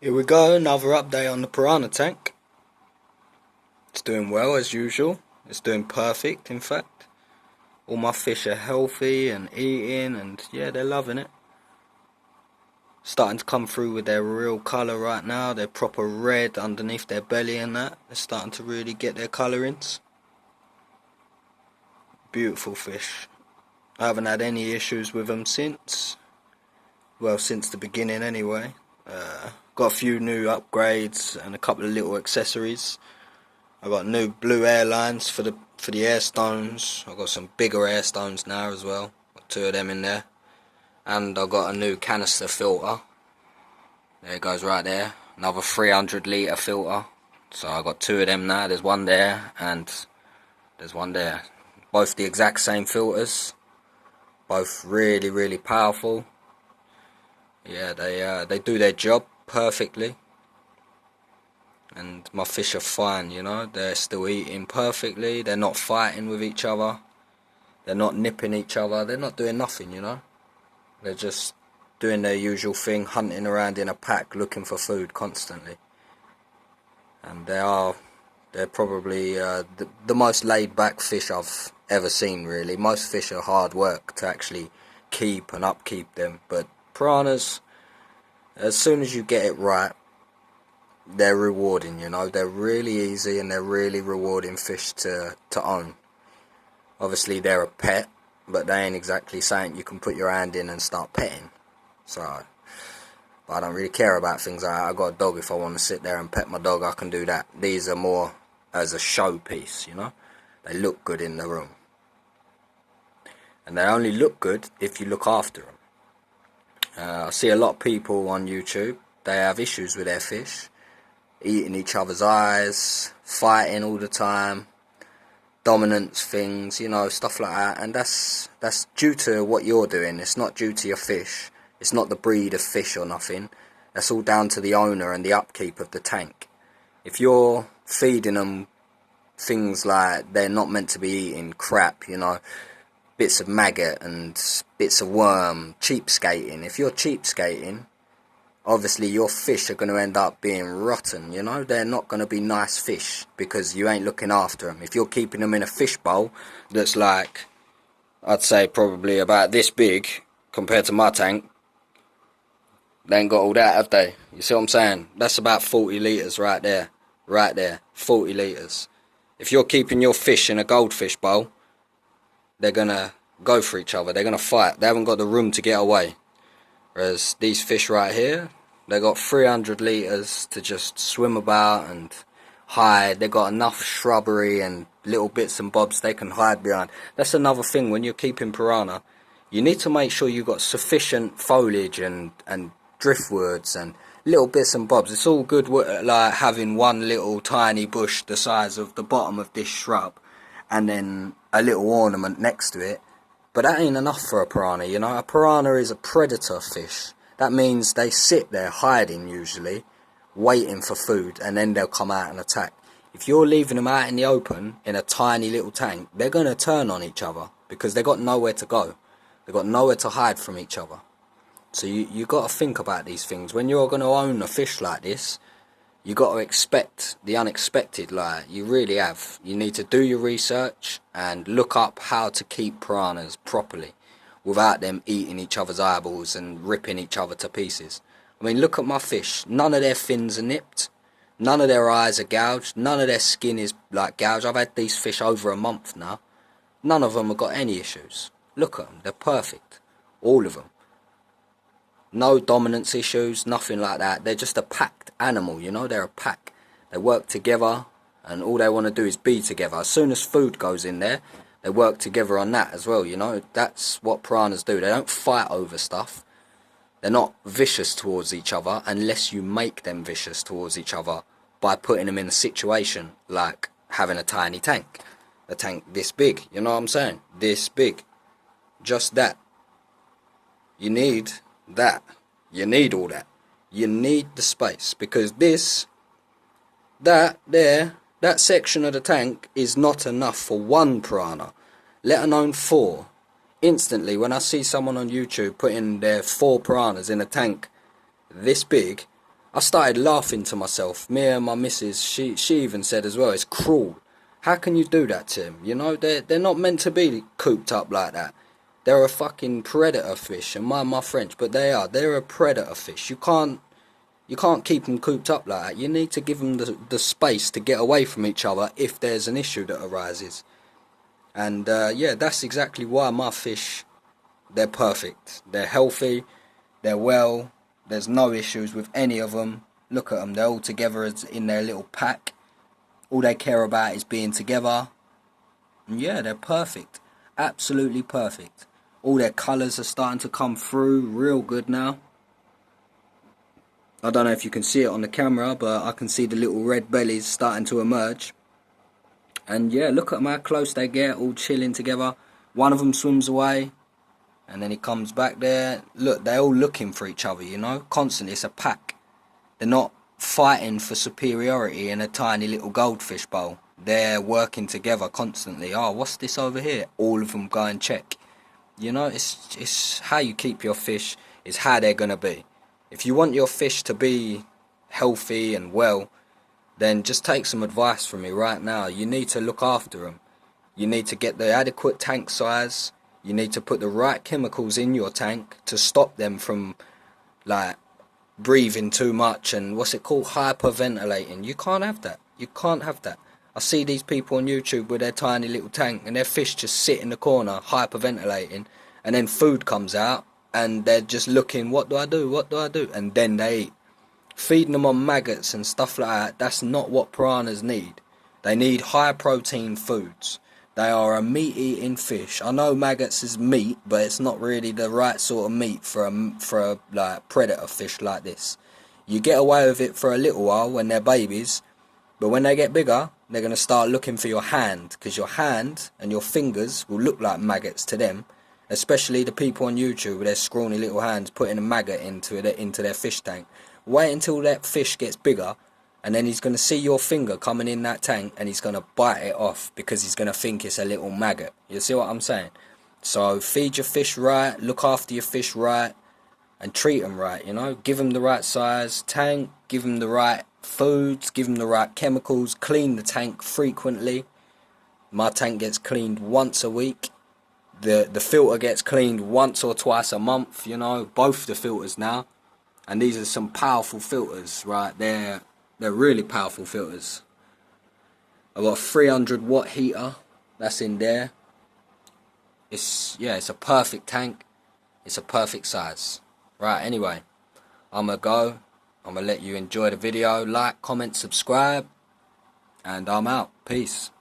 Here we go, another update on the Piranha tank. It's doing well as usual. It's doing perfect, in fact. All my fish are healthy and eating, and yeah, they're loving it. Starting to come through with their real colour right now. They're proper red underneath their belly and that. They're starting to really get their colourings. Beautiful fish. I haven't had any issues with them since. Well, since the beginning anyway. Got a few new upgrades and a couple of little accessories. I got new blue air lines for the air stones. I got some bigger air stones now as well. Got two of them in there, and I got a new canister filter. There it goes right there. Another 300 litre filter. So I got two of them now. There's one there and there's one there. Both the exact same filters. Both really powerful. Yeah, they do their job perfectly. And my fish are fine, you know. They're still eating perfectly. They're not fighting with each other. They're not nipping each other. They're not doing nothing, you know. They're just doing their usual thing, hunting around in a pack, looking for food constantly. And they're probably the most laid-back fish I've ever seen, really. Most fish are hard work to actually keep and upkeep them. But piranhas, as soon as you get it right, they're rewarding, you know. They're really easy and they're really rewarding fish to own. Obviously they're a pet, but they ain't exactly something you can put your hand in and start petting. So, but I don't really care about things like that. I got a dog. If I want to sit there and pet my dog, I can do that. These are more as a showpiece, you know. They look good in the room. And they only look good if you look after them. I see a lot of people on YouTube, they have issues with their fish. Eating each other's eyes, fighting all the time, dominance things, you know, stuff like that. And that's due to what you're doing. It's not due to your fish. It's not the breed of fish or nothing. That's all down to the owner and the upkeep of the tank. If you're feeding them things like they're not meant to be eating, crap, you know, bits of maggot and bits of worm, cheapskating. If you're cheapskating, obviously your fish are going to end up being rotten, you know. They're not going to be nice fish because you ain't looking after them. If you're keeping them in a fish bowl that's like, I'd say probably about this big compared to my tank, they ain't got all that, have they? You see what I'm saying? That's about 40 litres right there. Right there. 40 litres. If you're keeping your fish in a goldfish bowl, they're going to go for each other. They're going to fight. They haven't got the room to get away. Whereas these fish right here, they got 300 litres to just swim about and hide. They got enough shrubbery and little bits and bobs they can hide behind. That's another thing when you're keeping piranha. You need to make sure you've got sufficient foliage and driftwoods and little bits and bobs. It's all good like having one little tiny bush the size of the bottom of this shrub and then a little ornament next to it. But that ain't enough for a piranha, you know. A piranha is a predator fish. That means they sit there hiding usually, waiting for food, and then they'll come out and attack. If you're leaving them out in the open in a tiny little tank, they're going to turn on each other because they've got nowhere to go. They've got nowhere to hide from each other. So you got to think about these things. When you're going to own a fish like this, you got to expect the unexpected. Like, you really have. You need to do your research and look up how to keep piranhas properly without them eating each other's eyeballs and ripping each other to pieces. I mean, look at my fish. None of their fins are nipped. None of their eyes are gouged. None of their skin is like gouged. I've had these fish over a month now. None of them have got any issues. Look at them. They're perfect. All of them. No dominance issues, nothing like that. They're just a packed animal, you know. They're a pack. They work together and all they want to do is be together. As soon as food goes in there, they work together on that as well, you know. That's what piranhas do. They don't fight over stuff. They're not vicious towards each other unless you make them vicious towards each other by putting them in a situation like having a tiny tank. A tank this big, you know what I'm saying? This big. Just that. You need that. You need all that. You need the space because that section of the tank is not enough for one piranha, let alone 4. Instantly, when I see someone on YouTube putting their 4 piranhas in a tank this big, I started laughing to myself. Me and my missus, she even said as well, it's cruel. How can you do that to him? You know, they're not meant to be cooped up like that. They're a fucking predator fish, and mind my French, but they are. They're a predator fish. You can't keep them cooped up like that. You need to give them the space to get away from each other if there's an issue that arises. And yeah, that's exactly why my fish, they're perfect. They're healthy, they're well, there's no issues with any of them. Look at them, they're all together in their little pack. All they care about is being together. And yeah, they're perfect. Absolutely perfect. All their colours are starting to come through real good now. I don't know if you can see it on the camera, but I can see the little red bellies starting to emerge. And yeah, look at them how close they get, all chilling together. One of them swims away, and then he comes back there. Look, they're all looking for each other, you know, constantly. It's a pack. They're not fighting for superiority in a tiny little goldfish bowl. They're working together constantly. Oh, what's this over here? All of them go and check. You know, it's how you keep your fish, is how they're going to be. If you want your fish to be healthy and well, then just take some advice from me right now. You need to look after them. You need to get the adequate tank size. You need to put the right chemicals in your tank to stop them from, like, breathing too much and what's it called, hyperventilating. You can't have that. You can't have that. I see these people on YouTube with their tiny little tank and their fish just sit in the corner hyperventilating, and then food comes out and they're just looking, what do I do, what do I do, and then they eat. Feeding them on maggots and stuff like that, that's not what piranhas need. They need high protein foods. They are a meat eating fish. I know maggots is meat, but it's not really the right sort of meat for a like predator fish like this. You get away with it for a little while when they're babies, but when they get bigger, they're going to start looking for your hand, because your hand and your fingers will look like maggots to them, especially the people on YouTube with their scrawny little hands putting a maggot into their fish tank. Wait until that fish gets bigger, and then he's going to see your finger coming in that tank and he's going to bite it off because he's going to think it's a little maggot. You see what I'm saying? So feed your fish right, look after your fish right, and treat them right, you know. Give them the right size tank, give them the right foods, give them the right chemicals, clean the tank frequently. My tank gets cleaned once a week. The filter gets cleaned once or twice a month, you know, both the filters now. And these are some powerful filters, right? They're really powerful filters. I've got a 300 watt heater that's in there. It's a perfect tank. It's a perfect size. Right, anyway, I'm going to go. I'm going to let you enjoy the video. Like, comment, subscribe. And I'm out. Peace.